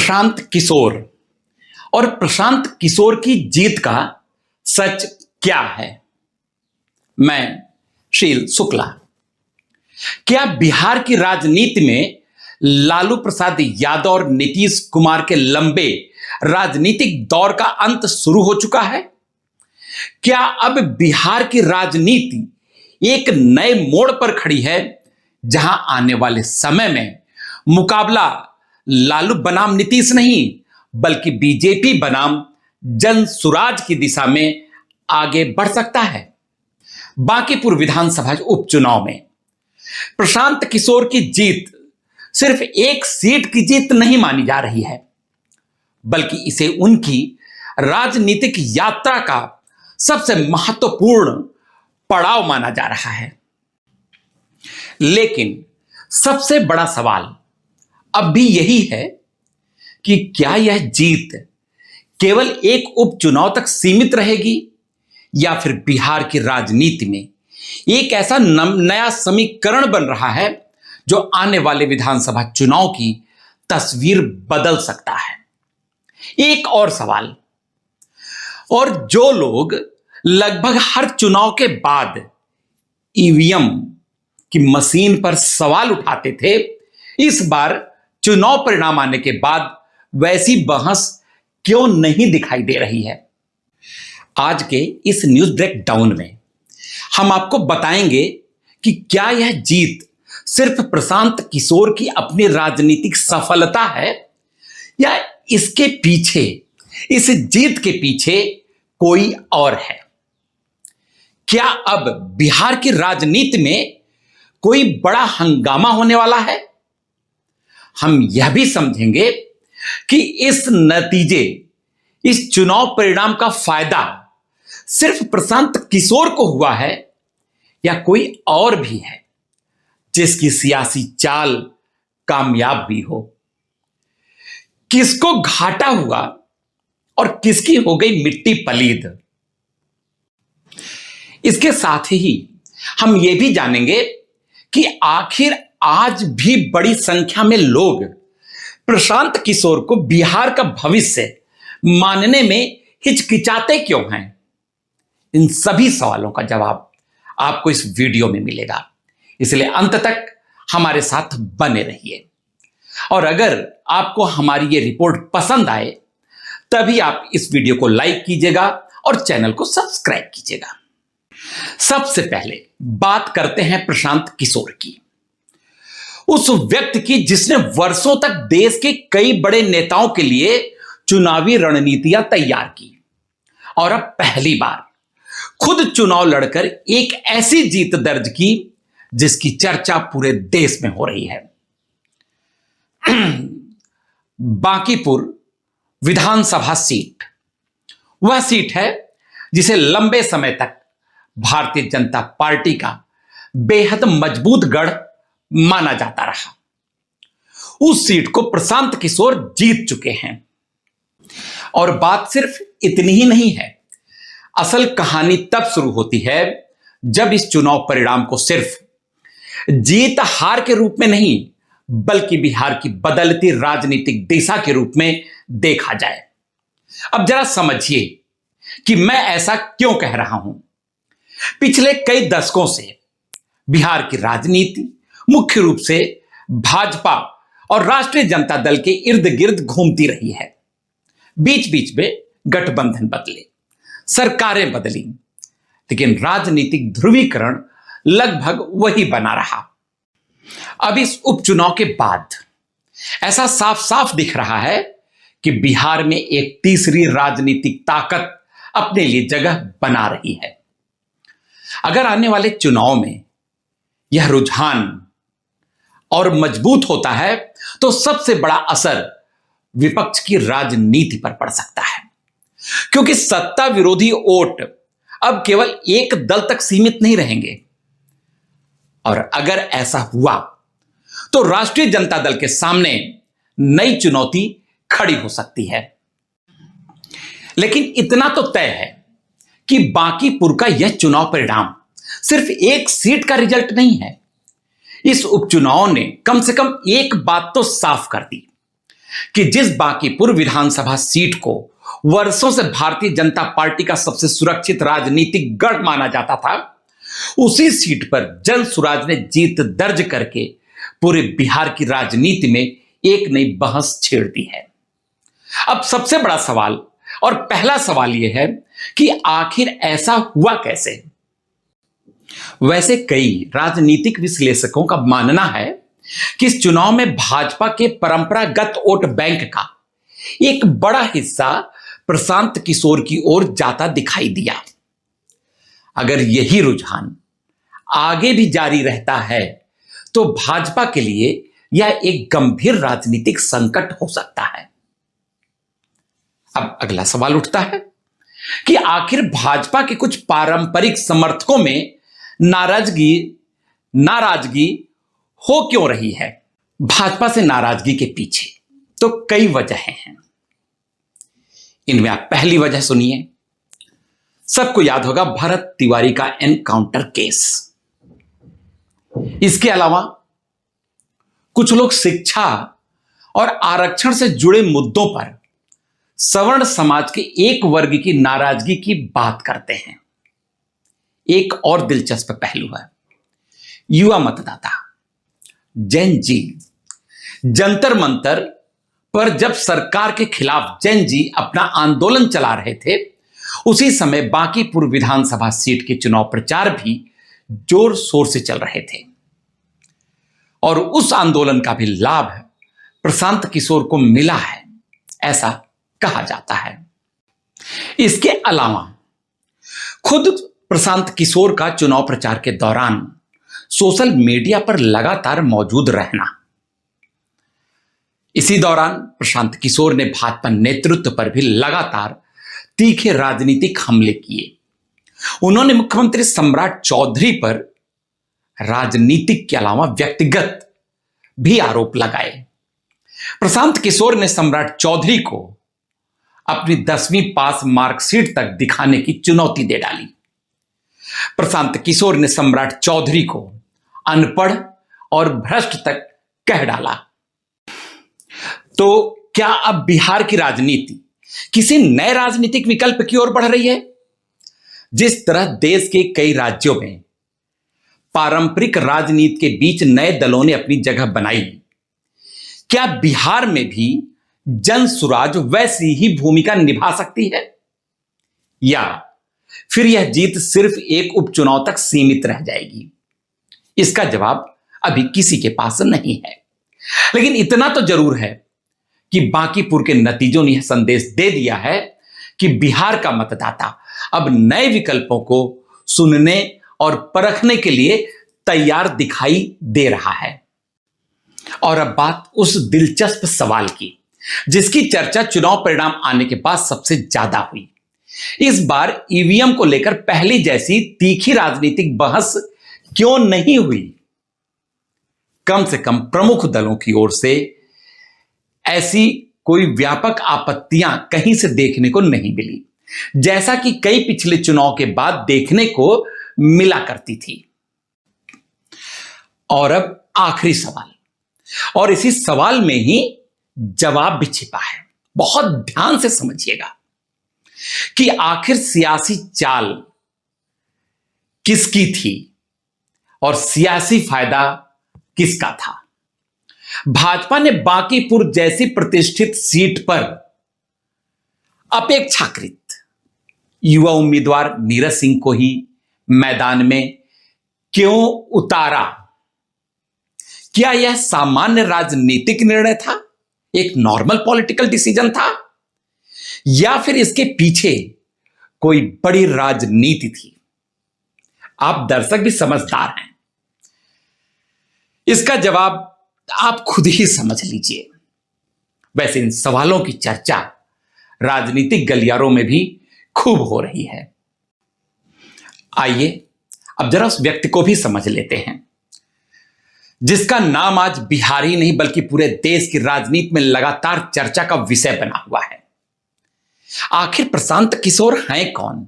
प्रशांत किशोर और प्रशांत किशोर की जीत का सच क्या है। मैं शील शुक्ला। क्या बिहार की राजनीति में लालू प्रसाद यादव और नीतीश कुमार के लंबे राजनीतिक दौर का अंत शुरू हो चुका है? क्या अब बिहार की राजनीति एक नए मोड़ पर खड़ी है, जहां आने वाले समय में मुकाबला लालू बनाम नीतीश नहीं बल्कि बीजेपी बनाम जन सुराज की दिशा में आगे बढ़ सकता है? बांकीपुर विधानसभा उपचुनाव में प्रशांत किशोर की जीत सिर्फ एक सीट की जीत नहीं मानी जा रही है, बल्कि इसे उनकी राजनीतिक यात्रा का सबसे महत्वपूर्ण पड़ाव माना जा रहा है। लेकिन सबसे बड़ा सवाल अब भी यही है कि क्या यह जीत केवल एक उपचुनाव तक सीमित रहेगी या फिर बिहार की राजनीति में एक ऐसा नया समीकरण बन रहा है जो आने वाले विधानसभा चुनाव की तस्वीर बदल सकता है। एक और सवाल, और जो लोग लगभग हर चुनाव के बाद ईवीएम की मशीन पर सवाल उठाते थे, इस बार चुनाव परिणाम आने के बाद वैसी बहस क्यों नहीं दिखाई दे रही है? आज के इस न्यूज ब्रेकडाउन में हम आपको बताएंगे कि क्या यह जीत सिर्फ प्रशांत किशोर की अपनी राजनीतिक सफलता है या इसके पीछे, इस जीत के पीछे कोई और है। क्या अब बिहार की राजनीति में कोई बड़ा हंगामा होने वाला है? हम यह भी समझेंगे कि इस चुनाव परिणाम का फायदा सिर्फ प्रशांत किशोर को हुआ है या कोई और भी है जिसकी सियासी चाल कामयाब हुई हो। किसको घाटा हुआ और किसकी हो गई मिट्टी पलीद। इसके साथ ही हम यह भी जानेंगे कि आखिर आज भी बड़ी संख्या में लोग प्रशांत किशोर को बिहार का भविष्य मानने में हिचकिचाते क्यों हैं। इन सभी सवालों का जवाब आपको इस वीडियो में मिलेगा, इसलिए अंत तक हमारे साथ बने रहिए। और अगर आपको हमारी ये रिपोर्ट पसंद आए तभी आप इस वीडियो को लाइक कीजिएगा और चैनल को सब्सक्राइब कीजिएगा। सबसे पहले बात करते हैं प्रशांत किशोर की, उस व्यक्ति की जिसने वर्षों तक देश के कई बड़े नेताओं के लिए चुनावी रणनीतियां तैयार की और अब पहली बार खुद चुनाव लड़कर एक ऐसी जीत दर्ज की जिसकी चर्चा पूरे देश में हो रही है। बांकीपुर विधानसभा सीट वह सीट है जिसे लंबे समय तक भारतीय जनता पार्टी का बेहद मजबूत गढ़ माना जाता रहा। उस सीट को प्रशांत किशोर जीत चुके हैं और बात सिर्फ इतनी ही नहीं है। असल कहानी तब शुरू होती है जब इस चुनाव परिणाम को सिर्फ जीत हार के रूप में नहीं बल्कि बिहार की बदलती राजनीतिक दिशा के रूप में देखा जाए। अब जरा समझिए कि मैं ऐसा क्यों कह रहा हूं। पिछले कई दशकों से बिहार की राजनीति मुख्य रूप से भाजपा और राष्ट्रीय जनता दल के इर्द गिर्द घूमती रही है। बीच बीच में गठबंधन बदले, सरकारें बदली, लेकिन राजनीतिक ध्रुवीकरण लगभग वही बना रहा। अब इस उपचुनाव के बाद ऐसा साफ साफ दिख रहा है कि बिहार में एक तीसरी राजनीतिक ताकत अपने लिए जगह बना रही है। अगर आने वाले चुनाव में यह रुझान और मजबूत होता है तो सबसे बड़ा असर विपक्ष की राजनीति पर पड़ सकता है, क्योंकि सत्ता विरोधी वोट अब केवल एक दल तक सीमित नहीं रहेंगे। और अगर ऐसा हुआ तो राष्ट्रीय जनता दल के सामने नई चुनौती खड़ी हो सकती है। लेकिन इतना तो तय है कि बांकीपुर का यह चुनाव परिणाम सिर्फ एक सीट का रिजल्ट नहीं है। इस उपचुनाव ने कम से कम एक बात तो साफ कर दी कि जिस बांकीपुर विधानसभा सीट को वर्षों से भारतीय जनता पार्टी का सबसे सुरक्षित राजनीतिक गढ़ माना जाता था, उसी सीट पर जनसुराज ने जीत दर्ज करके पूरे बिहार की राजनीति में एक नई बहस छेड़ दी है। अब सबसे बड़ा सवाल और पहला सवाल यह है कि आखिर ऐसा हुआ कैसे। वैसे कई राजनीतिक विश्लेषकों का मानना है कि इस चुनाव में भाजपा के परंपरागत वोट बैंक का एक बड़ा हिस्सा प्रशांत किशोर की ओर जाता दिखाई दिया। अगर यही रुझान आगे भी जारी रहता है तो भाजपा के लिए यह एक गंभीर राजनीतिक संकट हो सकता है। अब अगला सवाल उठता है कि आखिर भाजपा के कुछ पारंपरिक समर्थकों में नाराजगी हो क्यों रही है। भाजपा से नाराजगी के पीछे तो कई वजहें हैं। इनमें आप पहली वजह सुनिए। सबको याद होगा भरत तिवारी का एनकाउंटर केस। इसके अलावा कुछ लोग शिक्षा और आरक्षण से जुड़े मुद्दों पर सवर्ण समाज के एक वर्ग की नाराजगी की बात करते हैं। एक और दिलचस्प पहलू है युवा मतदाता जेन जी। जंतर मंतर पर जब सरकार के खिलाफ जेन जी अपना आंदोलन चला रहे थे, उसी समय बांकीपुर विधानसभा सीट के चुनाव प्रचार भी जोर शोर से चल रहे थे और उस आंदोलन का भी लाभ प्रशांत किशोर को मिला है, ऐसा कहा जाता है। इसके अलावा खुद प्रशांत किशोर का चुनाव प्रचार के दौरान सोशल मीडिया पर लगातार मौजूद रहना, इसी दौरान प्रशांत किशोर ने भाजपा नेतृत्व पर भी लगातार तीखे राजनीतिक हमले किए। उन्होंने मुख्यमंत्री सम्राट चौधरी पर राजनीतिक के अलावा व्यक्तिगत भी आरोप लगाए। प्रशांत किशोर ने सम्राट चौधरी को अपनी 10वीं पास मार्कशीट तक दिखाने की चुनौती दे डाली। प्रशांत किशोर ने सम्राट चौधरी को अनपढ़ और भ्रष्ट तक कह डाला। तो क्या अब बिहार की राजनीति किसी नए राजनीतिक विकल्प की ओर बढ़ रही है? जिस तरह देश के कई राज्यों में पारंपरिक राजनीति के बीच नए दलों ने अपनी जगह बनाई, क्या बिहार में भी जनसुराज वैसी ही भूमिका निभा सकती है, या फिर यह जीत सिर्फ एक उपचुनाव तक सीमित रह जाएगी? इसका जवाब अभी किसी के पास नहीं है। लेकिन इतना तो जरूर है कि बांकीपुर के नतीजों ने यह संदेश दे दिया है कि बिहार का मतदाता अब नए विकल्पों को सुनने और परखने के लिए तैयार दिखाई दे रहा है। और अब बात उस दिलचस्प सवाल की जिसकी चर्चा चुनाव परिणाम आने के बाद सबसे ज्यादा हुई। इस बार ईवीएम को लेकर पहली जैसी तीखी राजनीतिक बहस क्यों नहीं हुई? कम से कम प्रमुख दलों की ओर से ऐसी कोई व्यापक आपत्तियां कहीं से देखने को नहीं मिली, जैसा कि कई पिछले चुनाव के बाद देखने को मिला करती थी। और अब आखिरी सवाल, और इसी सवाल में ही जवाब भी छिपा है। बहुत ध्यान से समझिएगा कि आखिर सियासी चाल किसकी थी और सियासी फायदा किसका था। भाजपा ने बांकीपुर जैसी प्रतिष्ठित सीट पर अपेक्षाकृत युवा उम्मीदवार नीरज सिंह को ही मैदान में क्यों उतारा? क्या यह सामान्य राजनीतिक निर्णय था, एक नॉर्मल पॉलिटिकल डिसीजन था, या फिर इसके पीछे कोई बड़ी राजनीति थी? आप दर्शक भी समझदार हैं, इसका जवाब आप खुद ही समझ लीजिए। वैसे इन सवालों की चर्चा राजनीतिक गलियारों में भी खूब हो रही है। आइए अब जरा उस व्यक्ति को भी समझ लेते हैं जिसका नाम आज बिहार ही नहीं बल्कि पूरे देश की राजनीति में लगातार चर्चा का विषय बना हुआ है। आखिर प्रशांत किशोर हैं कौन,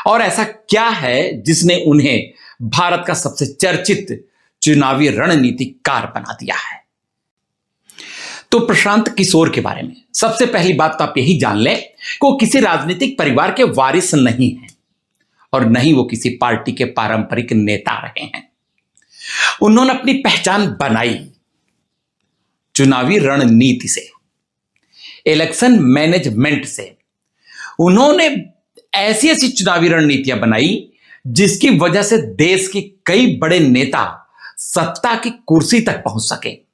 और ऐसा क्या है जिसने उन्हें भारत का सबसे चर्चित चुनावी रणनीतिकार बना दिया है? तो प्रशांत किशोर के बारे में सबसे पहली बात तो आप यही जान लें कि वो किसी राजनीतिक परिवार के वारिस नहीं हैं और न ही वो किसी पार्टी के पारंपरिक नेता रहे हैं। उन्होंने अपनी पहचान बनाई चुनावी रणनीति से, इलेक्शन मैनेजमेंट से। उन्होंने ऐसी ऐसी चुनावी रणनीतियां बनाई जिसकी वजह से देश के कई बड़े नेता सत्ता की कुर्सी तक पहुंच सके।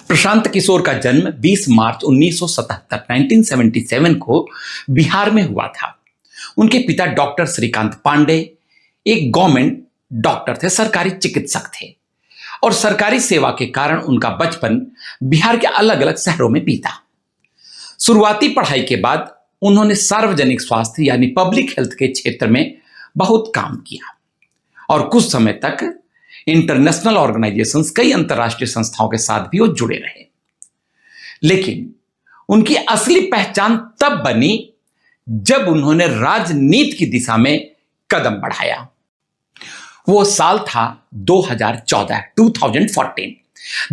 प्रशांत किशोर का जन्म 20 मार्च 1977 को बिहार में हुआ था। उनके पिता डॉक्टर श्रीकांत पांडे एक गवर्नमेंट डॉक्टर थे, सरकारी चिकित्सक थे और सरकारी सेवा के कारण उनका बचपन बिहार के अलग अलग शहरों में बीता। शुरुआती पढ़ाई के बाद उन्होंने सार्वजनिक स्वास्थ्य यानी पब्लिक हेल्थ के क्षेत्र में बहुत काम किया और कुछ समय तक इंटरनेशनल ऑर्गेनाइजेशंस, कई अंतर्राष्ट्रीय संस्थाओं के साथ भी वो जुड़े रहे। लेकिन उनकी असली पहचान तब बनी जब उन्होंने राजनीति की दिशा में कदम बढ़ाया। वो साल था 2014।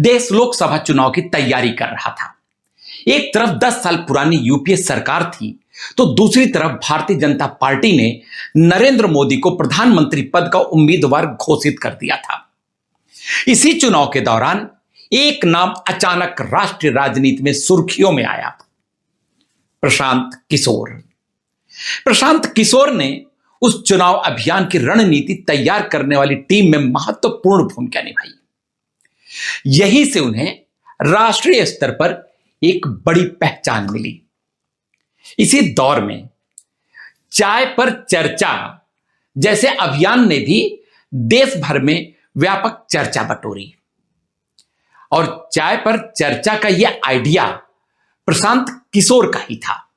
देश लोकसभा चुनाव की तैयारी कर रहा था। एक तरफ 10 साल पुरानी यूपीए सरकार थी तो दूसरी तरफ भारतीय जनता पार्टी ने नरेंद्र मोदी को प्रधानमंत्री पद का उम्मीदवार घोषित कर दिया था। इसी चुनाव के दौरान एक नाम अचानक राष्ट्रीय राजनीति में सुर्खियों में आया, प्रशांत किशोर। प्रशांत किशोर ने उस चुनाव अभियान की रणनीति तैयार करने वाली टीम में महत्वपूर्ण भूमिका निभाई। यहीं से उन्हें राष्ट्रीय स्तर पर एक बड़ी पहचान मिली। इसी दौर में चाय पर चर्चा जैसे अभियान ने भी देश भर में व्यापक चर्चा बटोरी और चाय पर चर्चा का यह आइडिया प्रशांत किशोर का ही था।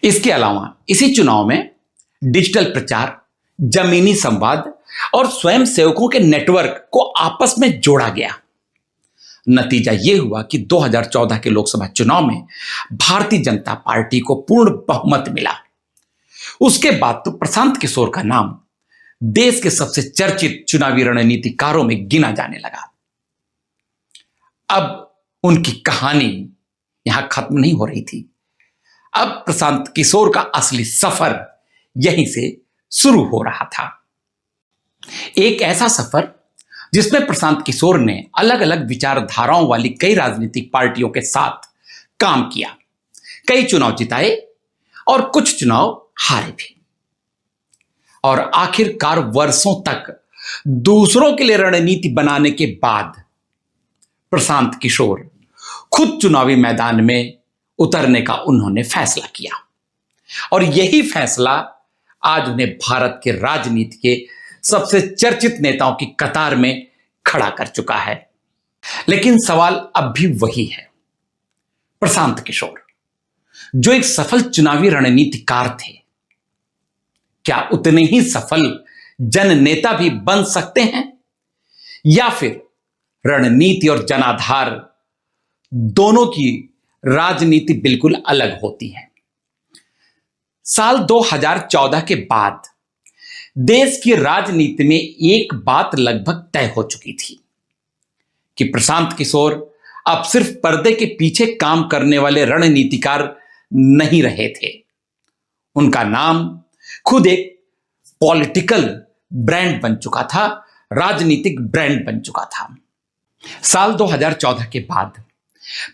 इसके अलावा इसी चुनाव में डिजिटल प्रचार, जमीनी संवाद और स्वयंसेवकों के नेटवर्क को आपस में जोड़ा गया। नतीजा यह हुआ कि 2014 के लोकसभा चुनाव में भारतीय जनता पार्टी को पूर्ण बहुमत मिला। उसके बाद तो प्रशांत किशोर का नाम देश के सबसे चर्चित चुनावी रणनीतिकारों में गिना जाने लगा। अब उनकी कहानी यहां खत्म नहीं हो रही थी। अब प्रशांत किशोर का असली सफर यहीं से शुरू हो रहा था। एक ऐसा सफर जिसमें प्रशांत किशोर ने अलग अलग विचारधाराओं वाली कई राजनीतिक पार्टियों के साथ काम किया, कई चुनाव जिताए और कुछ चुनाव हारे भी। और आखिरकार वर्षों तक दूसरों के लिए रणनीति बनाने के बाद प्रशांत किशोर खुद चुनावी मैदान में उतरने का उन्होंने फैसला किया और यही फैसला आज उन्हें भारत के राजनीति के सबसे चर्चित नेताओं की कतार में खड़ा कर चुका है। लेकिन सवाल अब भी वही है, प्रशांत किशोर जो एक सफल चुनावी रणनीतिकार थे, क्या उतने ही सफल जननेता भी बन सकते हैं या फिर रणनीति और जनाधार दोनों की राजनीति बिल्कुल अलग होती है। साल 2014 के बाद देश की राजनीति में एक बात लगभग तय हो चुकी थी कि प्रशांत किशोर अब सिर्फ पर्दे के पीछे काम करने वाले रणनीतिकार नहीं रहे थे। उनका नाम खुद एक पॉलिटिकल ब्रांड बन चुका था, राजनीतिक ब्रांड बन चुका था। साल 2014 के बाद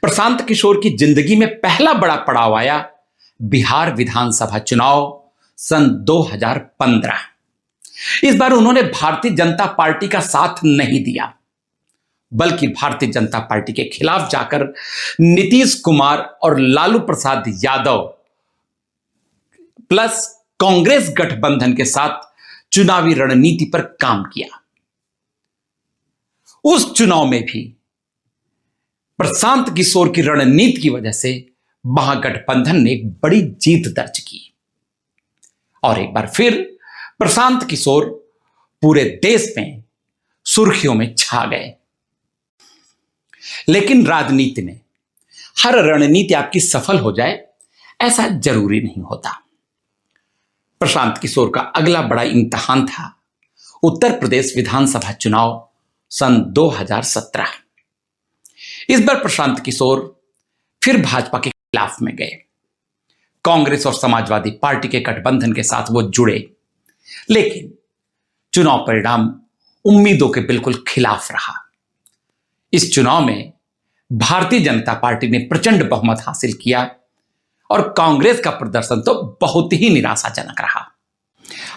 प्रशांत किशोर की जिंदगी में पहला बड़ा पड़ाव आया बिहार विधानसभा चुनाव सन 2015। इस बार उन्होंने भारतीय जनता पार्टी का साथ नहीं दिया, बल्कि भारतीय जनता पार्टी के खिलाफ जाकर नीतीश कुमार और लालू प्रसाद यादव प्लस कांग्रेस गठबंधन के साथ चुनावी रणनीति पर काम किया। उस चुनाव में भी प्रशांत किशोर की रणनीति की वजह से महागठबंधन ने एक बड़ी जीत दर्ज की और एक बार फिर प्रशांत किशोर पूरे देश में सुर्खियों में छा गए। लेकिन राजनीति में हर रणनीति आपकी सफल हो जाए ऐसा जरूरी नहीं होता। प्रशांत किशोर का अगला बड़ा इम्तिहान था उत्तर प्रदेश विधानसभा चुनाव सन 2017। इस बार प्रशांत किशोर फिर भाजपा के खिलाफ में गए। कांग्रेस और समाजवादी पार्टी के गठबंधन के साथ वो जुड़े, लेकिन चुनाव परिणाम उम्मीदों के बिल्कुल खिलाफ रहा। इस चुनाव में भारतीय जनता पार्टी ने प्रचंड बहुमत हासिल किया और कांग्रेस का प्रदर्शन तो बहुत ही निराशाजनक रहा।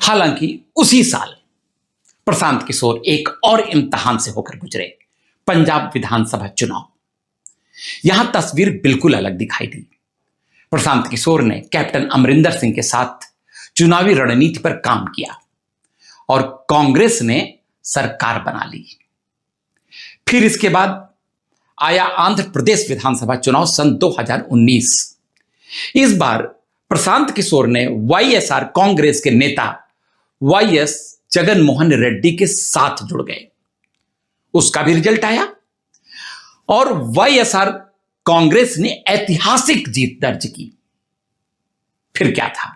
हालांकि उसी साल प्रशांत किशोर एक और इम्तिहान से होकर गुजरे, पंजाब विधानसभा चुनाव। यहां तस्वीर बिल्कुल अलग दिखाई दी। प्रशांत किशोर ने कैप्टन अमरिंदर सिंह के साथ चुनावी रणनीति पर काम किया और कांग्रेस ने सरकार बना ली। फिर इसके बाद आया आंध्र प्रदेश विधानसभा चुनाव सन 2019। इस बार प्रशांत किशोर ने वाईएसआर कांग्रेस के नेता वाईएस जगनमोहन रेड्डी के साथ जुड़ गए। उसका भी रिजल्ट आया और वाईएसआर कांग्रेस ने ऐतिहासिक जीत दर्ज की। फिर क्या था,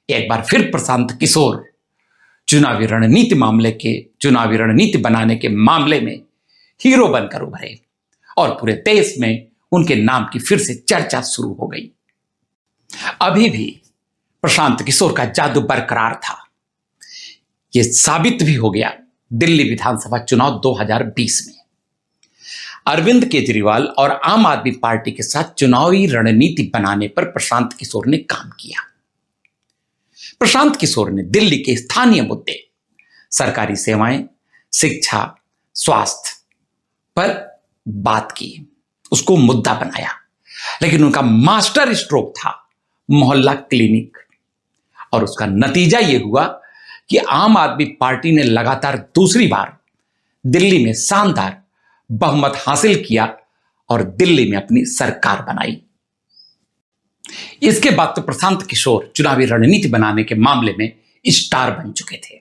एक बार फिर प्रशांत किशोर चुनावी रणनीति बनाने के मामले में हीरो बनकर उभरे और पूरे देश में उनके नाम की फिर से चर्चा शुरू हो गई। अभी भी प्रशांत किशोर का जादू बरकरार था। यह साबित भी हो गया दिल्ली विधानसभा चुनाव 2020 में। अरविंद केजरीवाल और आम आदमी पार्टी के साथ चुनावी रणनीति बनाने पर प्रशांत किशोर ने काम किया। प्रशांत किशोर ने दिल्ली के स्थानीय मुद्दे, सरकारी सेवाएं, शिक्षा, स्वास्थ्य पर बात की, उसको मुद्दा बनाया। लेकिन उनका मास्टर स्ट्रोक था मोहल्ला क्लिनिक, और उसका नतीजा यह हुआ कि आम आदमी पार्टी ने लगातार दूसरी बार दिल्ली में शानदार बहुमत हासिल किया और दिल्ली में अपनी सरकार बनाई। इसके बाद तो प्रशांत किशोर चुनावी रणनीति बनाने के मामले में स्टार बन चुके थे।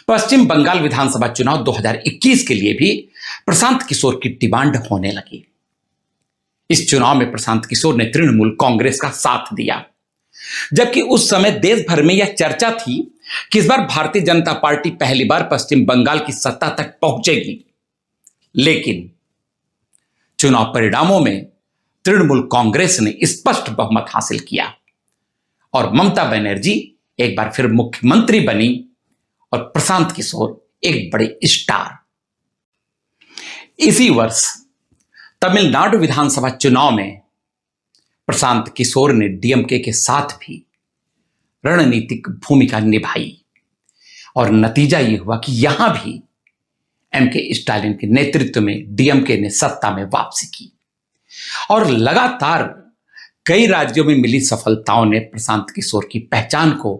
पश्चिम बंगाल विधानसभा चुनाव 2021 के लिए भी प्रशांत किशोर की डिमांड होने लगी। इस चुनाव में प्रशांत किशोर ने तृणमूल कांग्रेस का साथ दिया, जबकि उस समय देश भर में यह चर्चा थी कि इस बार भारतीय जनता पार्टी पहली बार पश्चिम बंगाल की सत्ता तक पहुंचेगी। लेकिन चुनाव परिणामों में तृणमूल कांग्रेस ने स्पष्ट बहुमत हासिल किया और ममता बनर्जी एक बार फिर मुख्यमंत्री बनी और प्रशांत किशोर एक बड़े स्टार। इसी वर्ष तमिलनाडु विधानसभा चुनाव में प्रशांत किशोर ने डीएमके के साथ भी रणनीतिक भूमिका निभाई और नतीजा यह हुआ कि यहां भी एमके स्टालिन के नेतृत्व में डीएमके ने सत्ता में वापसी की। और लगातार कई राज्यों में मिली सफलताओं ने प्रशांत किशोर की पहचान को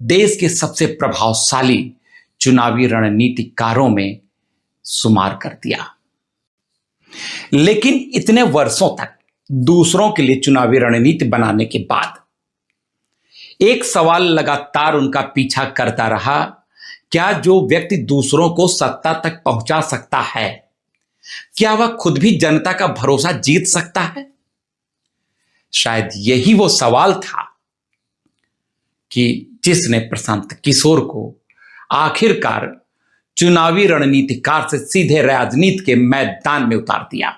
देश के सबसे प्रभावशाली चुनावी रणनीतिकारों में शुमार कर दिया। लेकिन इतने वर्षों तक दूसरों के लिए चुनावी रणनीति बनाने के बाद एक सवाल लगातार उनका पीछा करता रहा, क्या जो व्यक्ति दूसरों को सत्ता तक पहुंचा सकता है, क्या वह खुद भी जनता का भरोसा जीत सकता है? शायद यही वो सवाल था कि जिसने प्रशांत किशोर को आखिरकार चुनावी रणनीतिकार से सीधे राजनीति के मैदान में उतार दिया।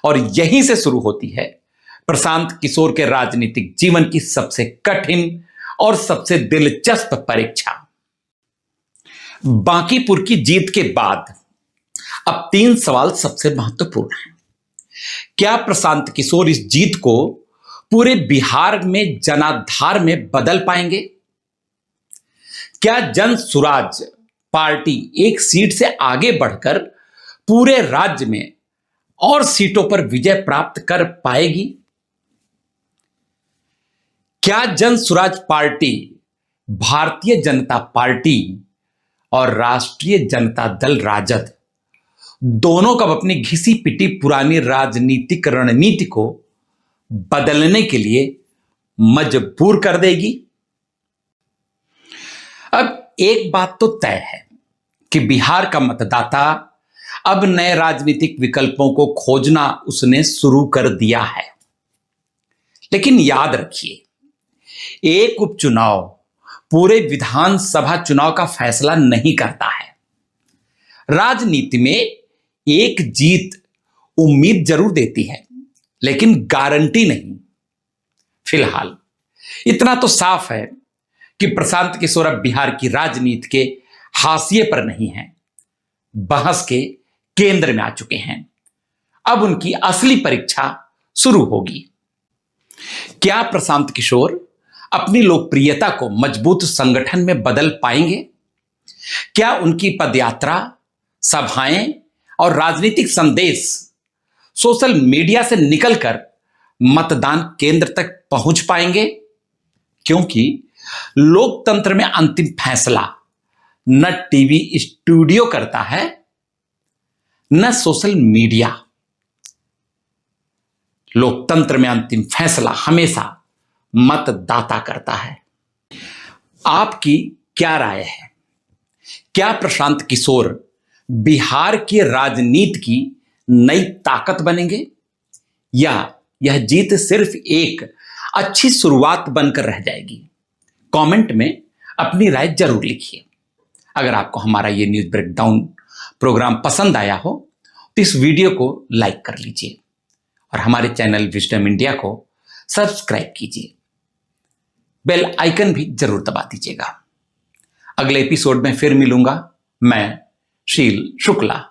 और यहीं से शुरू होती है प्रशांत किशोर के राजनीतिक जीवन की सबसे कठिन और सबसे दिलचस्प परीक्षा। बांकीपुर की जीत के बाद अब 3 सवाल सबसे महत्वपूर्ण हैं। क्या प्रशांत किशोर इस जीत को पूरे बिहार में जनाधार में बदल पाएंगे? क्या जन सुराज पार्टी एक सीट से आगे बढ़कर पूरे राज्य में और सीटों पर विजय प्राप्त कर पाएगी? क्या जन सुराज पार्टी भारतीय जनता पार्टी और राष्ट्रीय जनता दल राजद दोनों कब अपनी घिसी पिटी पुरानी राजनीतिक रणनीति को बदलने के लिए मजबूर कर देगी? अब एक बात तो तय है कि बिहार का मतदाता अब नए राजनीतिक विकल्पों को खोजना उसने शुरू कर दिया है। लेकिन याद रखिए, एक उपचुनाव पूरे विधानसभा चुनाव का फैसला नहीं करता है। राजनीति में एक जीत उम्मीद जरूर देती है, लेकिन गारंटी नहीं। फिलहाल इतना तो साफ है कि प्रशांत किशोर अब बिहार की राजनीति के हाशिए पर नहीं हैं, बहस के केंद्र में आ चुके हैं। अब उनकी असली परीक्षा शुरू होगी। क्या प्रशांत किशोर अपनी लोकप्रियता को मजबूत संगठन में बदल पाएंगे? क्या उनकी पदयात्रा, सभाएं और राजनीतिक संदेश सोशल मीडिया से निकलकर मतदान केंद्र तक पहुंच पाएंगे? क्योंकि लोकतंत्र में अंतिम फैसला न टीवी स्टूडियो करता है, न सोशल मीडिया। लोकतंत्र में अंतिम फैसला हमेशा मतदाता करता है। आपकी क्या राय है? क्या प्रशांत किशोर बिहार की राजनीति की नई ताकत बनेंगे, या यह जीत सिर्फ एक अच्छी शुरुआत बनकर रह जाएगी? कमेंट में अपनी राय जरूर लिखिए। अगर आपको हमारा ये न्यूज ब्रेकडाउन प्रोग्राम पसंद आया हो तो इस वीडियो को लाइक कर लीजिए और हमारे चैनल विजडम इंडिया को सब्सक्राइब कीजिए। बेल आइकन भी जरूर दबा दीजिएगा। अगले एपिसोड में फिर मिलूंगा। मैं शील शुक्ला।